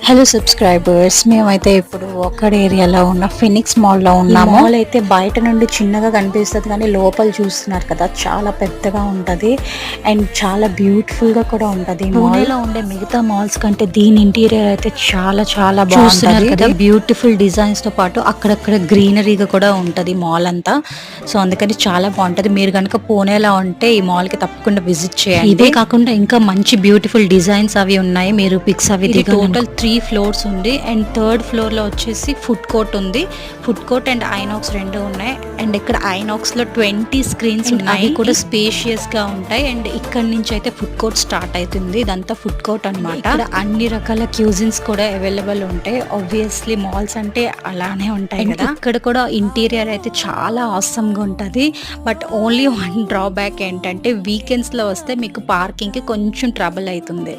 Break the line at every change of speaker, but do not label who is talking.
Hello subscribers, మేమైతే ఇప్పుడు ఒక్కడే ఏరియాలో ఉన్న ఫినిక్స్ మాల్లో ఉన్నాము. మాల్ అయితే బయట నుండి చిన్నగా కనిపిస్తుంది కానీ లోపల చూస్తున్నారు కదా చాలా పెద్దగా ఉంటుంది అండ్ చాలా బ్యూటిఫుల్గా కూడా ఉంటుంది. పూణేలో ఉండే మిగతా మాల్స్ కంటే దీని ఇంటీరియర్ అయితే చాలా చాలా బాగుంటుంది కదా. బ్యూటిఫుల్ డిజైన్స్తో పాటు అక్కడక్కడ గ్రీనరీగా కూడా ఉంటుంది మాల్ అంతా. సో అందుకని చాలా బాగుంటుంది. మీరు కనుక పూణేలో ఉంటే ఈ మాల్కి తప్పకుండా విజిట్ చేయండి. ఇదే కాకుండా ఇంకా మంచి బ్యూటిఫుల్ డిజైన్స్ అవి ఉన్నాయి. మీరు పిక్స్ అవి టోటల్ 3 ఫ్లోర్స్ ఉంది అండ్ థర్డ్ ఫ్లోర్ లో వచ్చేసి ఫుడ్ కోర్ట్ ఉంది. ఫుడ్ కోర్ట్ అండ్ ఐనాక్స్ రెండు ఉన్నాయి అండ్ ఇక్కడ ఐనాక్స్ లో 20 స్క్రీన్స్ ఉన్నాయి, కూడా స్పేషియస్ గా ఉంటాయి. అండ్ ఇక్కడ నుంచి అయితే ఫుడ్ కోర్ట్ స్టార్ట్ అవుతుంది. ఇదంతా ఫుడ్ కోర్ట్ అన్నమాట. ఇక్కడ అన్ని రకాల క్యూజిన్స్ కూడా అవైలబుల్ ఉంటాయి. ఆబ్వియస్లీ మాల్స్ అంటే అలానే ఉంటాయి కదా. ఇక్కడ కూడా ఇంటీరియర్ అయితే చాలా ఆసమ్ గా ఉంటది. బట్ ఓన్లీ వన్ డ్రాబ్యాక్ ఏంటంటే వీకెండ్స్ లో వస్తే మీకు పార్కింగ్ కి కొంచెం ట్రబుల్ అవుతుంది.